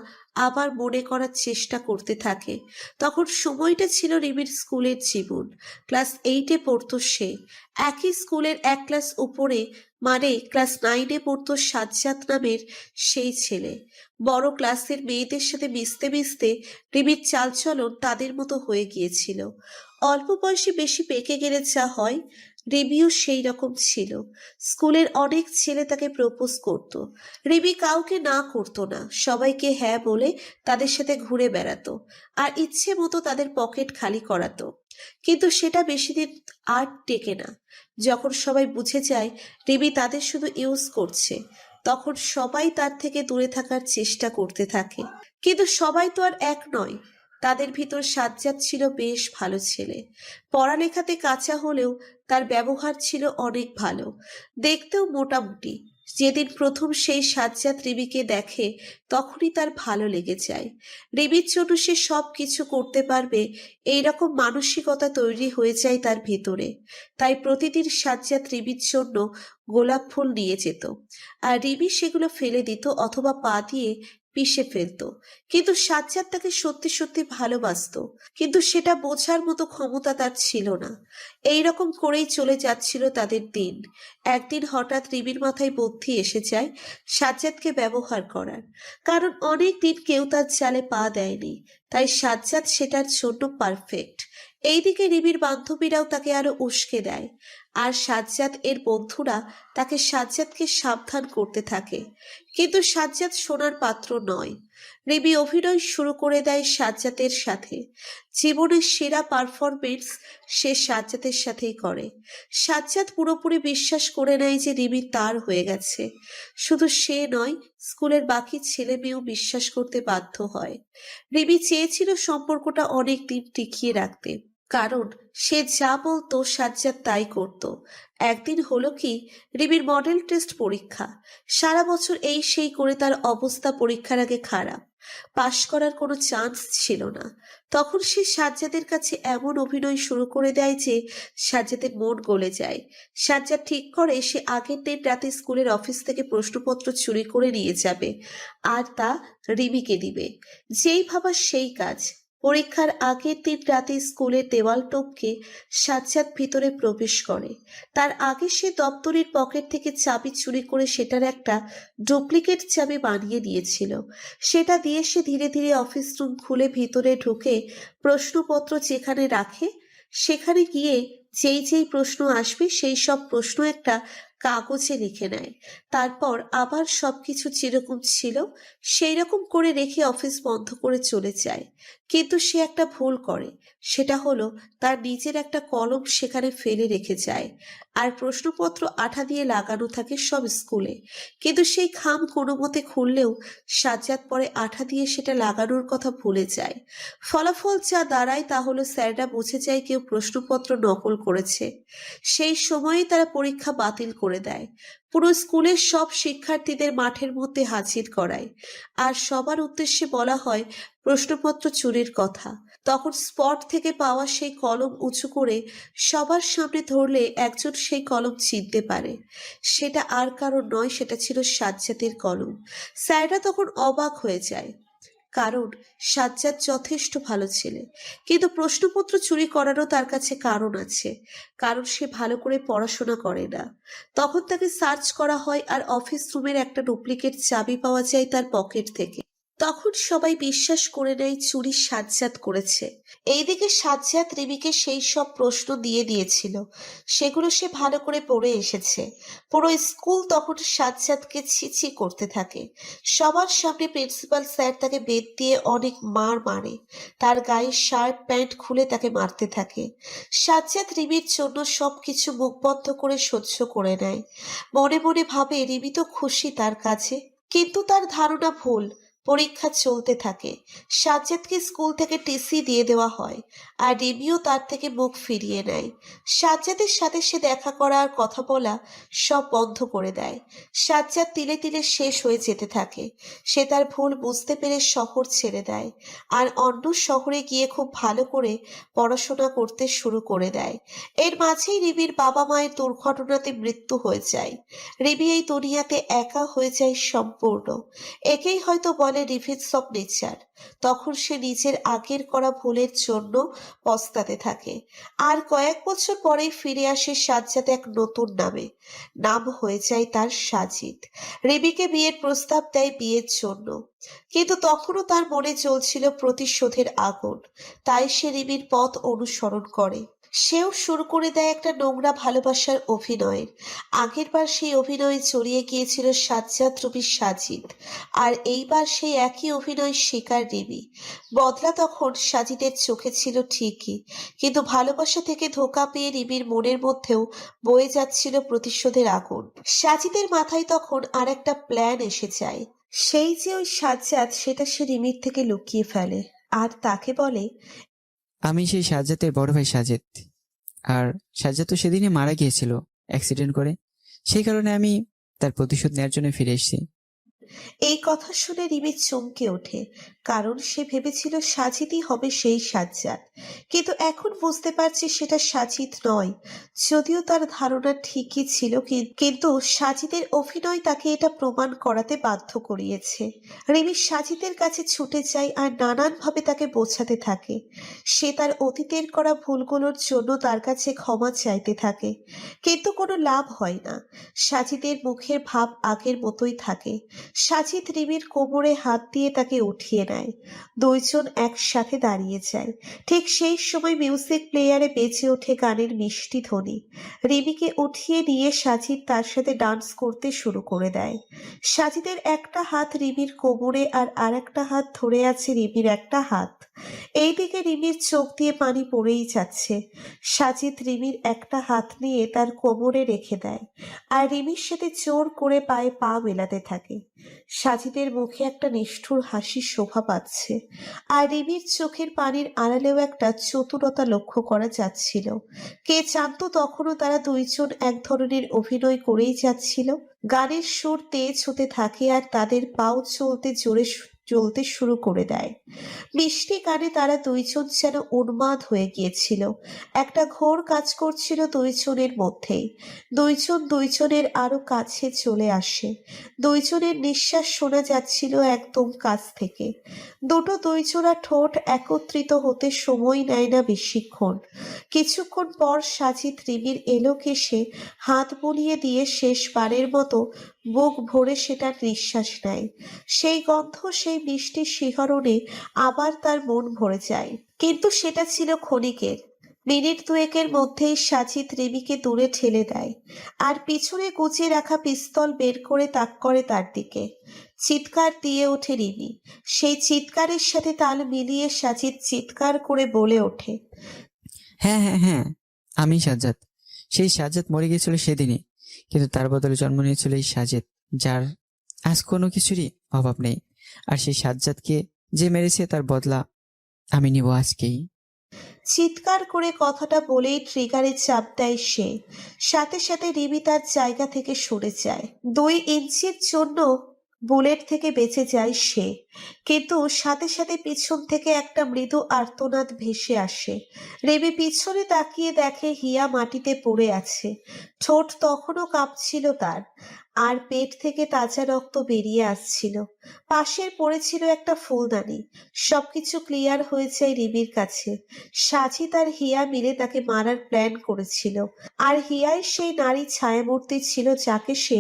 আবার মনে করার চেষ্টা করতে থাকে। তখন সময়টা ছিল রিমির স্কুলের জীবন। ক্লাস 8-এ পড়তো সে। একই স্কুলের এক ক্লাস উপরে, মানে ক্লাস 9-এ পড়তো সাজ্জাদ নামের সেই ছেলে। বড় ক্লাসের মেয়েদের সাথে মিশতে মিশতে রিমির চালচলন তাদের মতো হয়ে গিয়েছিল। অল্প বয়সে বেশি পেকে গেলে যা হয়, রিমিও সেই রকম ছিল। স্কুলের অনেক ছেলে তাকে প্রপোজ করত। রিমি কাউকে না করতো না, সবাইকে হ্যাঁ বলে তাদের সাথে ঘুরে বেড়াতো, আর ইচ্ছে মতো তাদের পকেট খালি করাতো। কিন্তু সেটা বেশি দিন আর টেকে না। যখন সবাই বুঝে যায় রিমি তাদের শুধু ইউজ করছে, তখন সবাই তার থেকে দূরে থাকার চেষ্টা করতে থাকে। কিন্তু সবাই তো আর এক নয়। তাদের ভিতর সাজ্জাদ ছিল বেশ ভালো ছেলে। পড়ালেখাতে কাঁচা হলেও তার ব্যবহার ছিল অনেক ভালো, দেখতেও মোটামুটি। যেদিন প্রথম সেই সাজ্জাদ রিমিকে দেখে তখনই তার ভালো লেগে যায়। রিমির জন্য সে সব কিছু করতে পারবে এইরকম মানসিকতা তৈরি হয়ে যায় তার ভেতরে। তাই প্রতিদিন সাজ্জাদ রিমির জন্য গোলাপ ফুল নিয়ে যেত, আর রিমি সেগুলো ফেলে দিত অথবা পা দিয়ে পিষে ফেলতো। কিন্তু সাজ্জাদ তাকে সত্যি সত্যি ভালোবাসতো, কিন্তু সেটা বোঝার মতো ক্ষমতা তার ছিল না। এইরকম করেই চলে যাচ্ছিল তাদের দিন। একদিন হঠাৎ রিমির মাথায় বুদ্ধি এসে যায় সাজ্জাদকে ব্যবহার করার, কারণ অনেক দিন কেউ তার জালে পা দেয়নি, তাই সাজ্জাদ সেটার জন্য পারফেক্ট। এইদিকে রিমির বান্ধবীরাও তাকে আরো উস্কে দেয়। আর সাজ্জাদ এর বন্ধুরা তাকে সাজ্জাদকে সাবধান করতে থাকে, কিন্তু সাজ্জাদ শোনার পাত্র নয়। রিমি অভিনয় শুরু করে দেয় সাজ্জাদের সাথে। জীবনের সেরা পারফরমেন্স সে সাজ্জাদের সাথেই করে। সাজ্জাদ পুরোপুরি বিশ্বাস করে নেয় যে রিমি তার হয়ে গেছে। শুধু সে নয়, স্কুলের বাকি ছেলে মেয়েও বিশ্বাস করতে বাধ্য হয়। রিমি চেয়েছিল সম্পর্কটা অনেক দিন টিকিয়ে রাখতে, কারণ সে যা বলতো সাজ্জাদ তাই করত। একদিন হলো কি, রিমির মডেল টেস্ট পরীক্ষা। সারা বছর এই সেই করে তার অবস্থা পরীক্ষার আগে খারাপ, পাশ করার কোনো চান্স ছিল না। তখন সে সাজ্জাদের কাছে এমন অভিনয় শুরু করে দেয় যে সাজ্জাদের মন গলে যায়। সাজ্জাদ ঠিক করে সে আগের দিন রাতে স্কুলের অফিস থেকে প্রশ্নপত্র চুরি করে নিয়ে যাবে আর তা রিমিকে দিবে। যেই ভাবা সেই কাজ। পরীক্ষার আগের দিন রাতে স্কুলের দেওয়াল টপকে সাজ্জাদ ভিতরে প্রবেশ করে। তার আগে সে দপ্তরের পকেট থেকে চাবি চুরি করে সেটার একটা ডুপ্লিকেট চাবি বানিয়ে নিয়েছিল। সেটা দিয়ে সে ধীরে ধীরে অফিস রুম খুলে ভিতরে ঢুকে প্রশ্নপত্র যেখানে রাখে সেখানে গিয়ে যেই যেই প্রশ্ন আসবে সেই সব প্রশ্ন একটা কাগজে লিখে নেয়। তারপর আবার সবকিছু যেরকম ছিল সেই রকম করে রেখে অফিস বন্ধ করে চলে যায়। কিন্তু সে একটা ভুল করে, সেটা হলো তার নিজের একটা কলম সেখানে ফেলে রেখে যায়। আর প্রশ্নপত্র আঠা দিয়ে লাগানো থাকে সব স্কুলে, কিন্তু সেই খাম কোনো মতে খুললেও সাজ্জাদ পরে আঠা দিয়ে সেটা লাগানোর কথা ভুলে যায়। ফলাফল যা দাঁড়ায় তা হলো স্যাররা বুঝে যায় কেউ প্রশ্নপত্র নকল করেছে। সেই সময়ে তারা পরীক্ষা বাতিল করে দেয়। পুরো স্কুলের সব শিক্ষার্থীদের মাঠের মধ্যে হাজির করায় আর সবার উদ্দেশ্যে বলা হয় প্রশ্নপত্র চুরির কথা। তখন স্পট থেকে পাওয়া সেই কলম উঁচু করে সবার সামনে ধরলে একজন সেই কলম চিনতে পারে। সেটা আর কারো নয়, সেটা ছিল সাজ্জাদের কলম। স্যাররা তখন অবাক হয়ে যায়, কারণ সাজ্জাদ যথেষ্ট ভালো ছেলে, কিন্তু প্রশ্নপত্র চুরি করারও তার কাছে কারণ আছে, কারণ সে ভালো করে পড়াশোনা করে না। তখন তাকে সার্চ করা হয় আর অফিস রুমের একটা ডুপ্লিকেট চাবি পাওয়া যায় তার পকেট থেকে। তখন সবাই বিশ্বাস করে নেয় চুরি সাজ্জাদ করেছে। এইদিকে সাজ্জাদ রিমিকে সেই সব প্রশ্ন দিয়ে দিয়েছিল, সেগুলো সে ভালো করে পড়ে এসেছে। পুরো স্কুল তখন সাজ্জাদকে ছিছি করতে থাকে। সবার সামনে প্রিন্সিপাল স্যার তাকে বেত দিয়ে অনেক মার মারে, তার গায়ের শার্ট প্যান্ট খুলে তাকে মারতে থাকে। সাজ্জাদ রিমির জন্য সবকিছু মুখ বন্ধ করে সহ্য করে নেয়। মনে মনে ভাবে রিমি তো খুশি তার কাছে, কিন্তু তার ধারণা ভুল। পরীক্ষা চলতে থাকে। সাজ্জাদকে স্কুল থেকে টিসি দিয়ে দেওয়া হয় আর রিমিও তার থেকে মুখ ফিরিয়ে নেয়। সাজ্জাদের সাথে সে দেখা করা আর কথা বলা সব বন্ধ করে দেয়। সাজ্জাদ তিলে তিলে শেষ হয়ে যেতে থাকে। সে তার ভুল বুঝতে পেরে শহর ছেড়ে দেয় আর অন্য শহরে গিয়ে খুব ভালো করে পড়াশোনা করতে শুরু করে দেয়। এর মাঝেই রিমির বাবা মায়ের দুর্ঘটনাতে মৃত্যু হয়ে যায়। রিমি এই দুনিয়াতে একা হয়ে যায় সম্পূর্ণ। একেই হয়তো বলে রিভেঞ্জ অফ নেচার। তখন সে নিজের আগের করা ভুলের জন্য পস্তাতে থাকে। আর কয়েক বছর পরেই ফিরে আসে সাজ্জাদ এক নতুন নামে। নাম হয়ে যায় তার সাজিদ। রিমিকে বিয়ের প্রস্তাব দেয় বিয়ের জন্য, কিন্তু তখনও তার মনে চলছিল প্রতিশোধের আগুন। তাই সে রিমির পথ অনুসরণ করে। সেও শুরু করে দেয় একটা নোংরা ভালোবাসার অভিনয়ের। আগেরবার সেই অভিনয়ে জড়িয়ে গিয়েছিল সাজ্জাদ রুমির সাজিদ, আর এইবার সেই একই অভিনয় শিকার রিমি। বদলা তখন সাজিদের চোখে ছিল ঠিকই, কিন্তু ভালোবাসা থেকে ধোঁকা পেয়ে রিমির মনের মধ্যেও বয়ে যাচ্ছিল প্রতিশোধের আগুন। সাজিদের মাথায় তখন আর একটা প্ল্যান এসে যায়। সেই যে ওই সাজ্জাদ, সেটা সে রিমির থেকে লুকিয়ে ফেলে আর তাকে বলে, আমি সেই সাজ্জাদের বড় ভাই সাজিদ। আর সাজ্জাদ তো সেদিনই মারা গিয়েছিল অ্যাক্সিডেন্ট করে। সেই কারণে আমি তার প্রতিশোধ নেওয়ার জন্য ফিরে এসেছি। এই কথা শুনে রিমি চমকে ওঠে, কারণ সে ভেবেছিল সাজিদই হবে সেই সাজ্জাদ। কিন্তু এখন বুঝতে পারছে সেটা সাজিদ নয়। যদিও তার ধারণা ঠিকই ছিল, কিন্তু সাজিদের অভিনয় তাকে এটা প্রমাণ করাতে বাধ্য করিয়েছে। রিমি সাজিদের কাছে ছুটে যায় আর নানানভাবে তাকে বোঝাতে থাকে। সে তার অতীতের করা ভুলগুলোর জন্য তার কাছে ক্ষমা চাইতে থাকে, কিন্তু কোনো লাভ হয় না। সাজিদের মুখের ভাব আগের মতোই থাকে। সাজিদ রিমির কোমরে হাত দিয়ে তাকে উঠিয়ে নেয়। দুইজন একসাথে দাঁড়িয়ে যায়। ঠিক সেই সময় মিউজিক প্লেয়ারে বেজে ওঠে গানের মিষ্টি ধ্বনি। রিমিকে উঠিয়ে নিয়ে সাজিদ তার সাথে ডান্স করতে শুরু করে দেয়। সাজিদের একটা হাত রিমির কোমরে আর আরেকটা হাত ধরে আছে রিমির একটা হাত। এইদিকে রিমির চোখ দিয়ে পানি পড়েই যাচ্ছে। সাজিদ রিমির একটা হাত নিয়ে তার কোমরে রেখে দেয় আর রিমির সাথে জোর করে পায়ে পা মেলাতে থাকে। সাজিদের মুখে একটা নিষ্ঠুর হাসি শোভা পাচ্ছে, আর রিমির চোখের পানির আড়ালেও একটা চতুরতা লক্ষ্য করা যাচ্ছিল। কে জানতো তখনও তারা দুইজন এক ধরনের অভিনয় করেই যাচ্ছিল। গানের সুর তেজ হতে থাকে আর তাদের পাও চলতে শুরু করে দেয়। মিষ্টি গানে তারা দুইজন যেন উন্মাদ হয়ে গিয়েছিল। একটা ঘোর কাজ করছিল দুইজনের মধ্যেই। দুইজন দুইজনের আরো কাছে চলে আসে। দুইজনের নিঃশ্বাস শোনা যাচ্ছিল একদম কাছ থেকে। দুইজোড়া ঠোঁট একত্রিত হতে সময় নেয় না বেশিক্ষণ। কিছুক্ষণ পর সাজিদ রিমির এলোকেশে হাত বুলিয়ে দিয়ে শেষবারের মতো বুক ভরে সেটার নিঃশ্বাস নেয়। সেই গন্ধ, সেই মিষ্টি শিহরণে আবার তার মন ভরে যায়। কিন্তু সেটা ছিল ক্ষণিকের। মিনিট দুয়েকের মধ্যেই সাজিদ রিমিকে দূরে ঠেলে দেয় আর পিছনে গুছিয়ে রাখা পিস্তল বের করে তাক করে তার দিকে। চিৎকার দিয়ে ওঠে রিমি। সেই চিৎকারের সাথে তাল মিলিয়ে সাজিদ চিৎকার করে বলে ওঠে, হ্যাঁ হ্যাঁ হ্যাঁ, আমি সাজ্জাদ। সেই সাজ্জাদ মরে গিয়েছিল সেদিনই, কিন্তু তার বদলে জন্ম নিয়েছিল এই সাজিদ, যার আজ কোনো কিছুরই অভাব নেই। আর সেই সাজ্জাদকে যে মেরেছে তার বদলা আমি নিব আজকেই। চিৎকার করে কথাটা বলেই ট্রিগারে চাপ দেয় সে। সাথে সাথে রিমি তার জায়গা থেকে সরে যায়। 2 ইঞ্চির জন্য বুলেট থেকে বেঁচে যায় সে, কিন্তু সাথে সাথে পিছন থেকে একটা মৃদু আর্তনাদ ভেসে আসে। রিমি পিছনে তাকিয়ে দেখে হিয়া মাটিতে পড়ে আছে। ঠোঁট তখনও কাঁপছিল তার, আর পেট থেকে তাজা রক্ত বেরিয়ে আসছিল। পাশের পড়েছিল একটা ফুলদানি। সবকিছু ক্লিয়ার হয়ে যায় রিমির কাছে। সাজিদ আর হিয়া মিলে তাকে মারার প্ল্যান করেছিল, আর হিয়াই সেই নারী ছায়ামূর্তি ছিল যাকে সে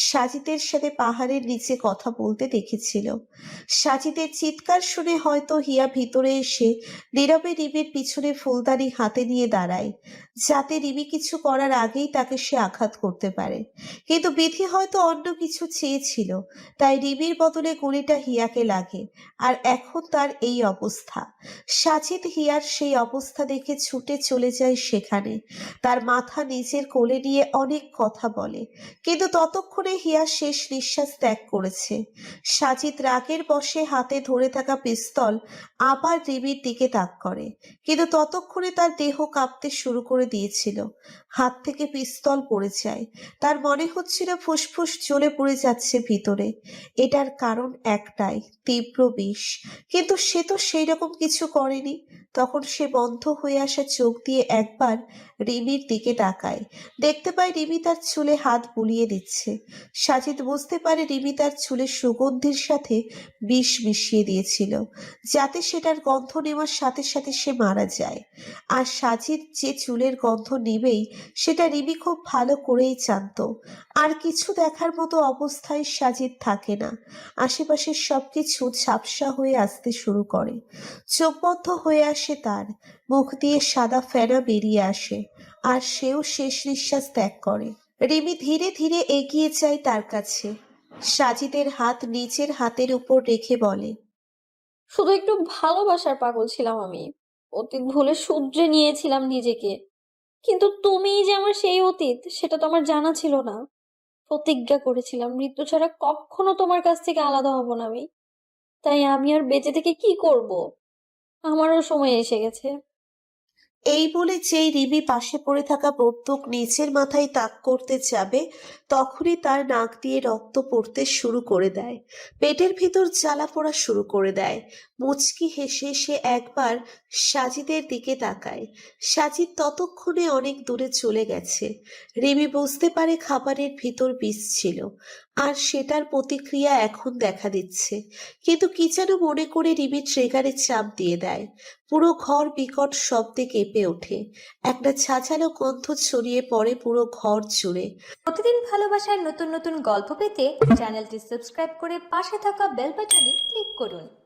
সাজিদের সাথে পাহাড়ের নিচে কথা বলতে দেখেছিল। সাজিদের চিৎকার শুনে হয়তো হিয়া ভিতরে এসে নীরবে রিমির পিছনে ফুলদানি হাতে নিয়ে দাঁড়ায়, যাতে রিমি কিছু করার আগেই তাকে সে আঘাত করতে পারে। কিন্তু বিধি হয়তো অন্য কিছু চেয়েছিল, তাই রিমির বদলে গুলিটা হিয়াকে লাগে, আর এখন তার এই অবস্থা। সাজিদ হিয়ার সেই অবস্থা দেখে ছুটে চলে যায় সেখানে। তার মাথা নিজের কোলে নিয়ে অনেক কথা বলে, কিন্তু ততক্ষণে হিয়া শেষ নিঃশ্বাস ত্যাগ করেছে। সাজিদ রাগের বশে হাতে ধরে থাকা পিস্তল আবার রিমির দিকে তাক করে, কিন্তু ততক্ষণে তার দেহ কাঁপতে শুরু করে দিয়েছিল। হাত থেকে পিস্তল পড়ে যায়। তার মনে হচ্ছিল ফুসফুস জ্বলে পড়ে যাচ্ছে ভিতরে। এটার কারণ একটাই, তীব্র বিষ। কিন্তু সে তো সেই রকম কিছু করেনি। তখন সে বন্ধ হয়ে আসা চোখ দিয়ে একবার রিমির দিকে তাকায়। দেখতে পায় রিমি তার চুলে হাত বুলিয়ে দিচ্ছে। সাজিদ বুঝতে পারে রিমি তার চুলে সুগন্ধির সাথে বিষ মিশিয়ে দিয়েছিল, যাতে সেটার গন্ধ নেওয়ার সাথে সাথে সে মারা যায়। আর সাজিদ যে চুলের গন্ধ নিবেই সেটা রিমি খুব ভালো করেই জানতো। আর কিছু দেখার মতো অবস্থায় সাজিদ থাকে না। আশেপাশের সবকিছু ঝাপসা হয়ে আসতে শুরু করে। চোখ বন্ধ হয়ে আসে তার, মুখ দিয়ে সাদা ফেনা বেরিয়ে আসে, আর সেও শেষ নিঃশ্বাস ত্যাগ করে। রিমি ধীরে ধীরে এগিয়ে যায় তার কাছে। সাজিদের হাত নিজের হাতের উপর রেখে বলে, শুধু একটু ভালোবাসার পাগল ছিলাম আমি। অতীত ভুলে শুধরে নিয়েছিলাম নিজেকে। কিন্তু তুমিই যে আমার সেই অতীত, সেটা তো আমার জানা ছিল না। প্রতিজ্ঞা করেছিলাম মৃত্যু ছাড়া কখনো তোমার কাছ থেকে আলাদা হব না আমি। তাই আমি আর বেঁচে থেকে কি করব? আমারও সময় এসে গেছে। এই বলে যেই রিমি পাশে পড়ে থাকা বন্দুক নিচের মাথায় তাক করতে যাবে, তখনই তার নাক দিয়ে রক্ত পড়তে শুরু করে দেয়। পেটের ভিতর জ্বালা পোড়া শুরু করে দেয়। মুচকি হেসে সে একবার সাজিদের দিকে তাকায়। সাজিদ ততক্ষণে অনেক দূরে চলে গেছে। রিমি বুঝতে পারে খাবারের ভিতর বিষ ছিল, আর সেটার প্রতিক্রিয়া এখন দেখা দিচ্ছে। কিন্তু কি যেন মনে করে রিমি ট্রিগারে চাপ দিয়ে দেয়। পুরো ঘর বিকট শব্দে কেঁপে ওঠে। একটা ছাঁচালো গন্ধ ছড়িয়ে পড়ে পুরো ঘর জুড়ে। প্রতিদিন ভালোবাসার নতুন নতুন গল্প পেতে চ্যানেলটি সাবস্ক্রাইব করে পাশে থাকা বেল বাটনে ক্লিক করুন।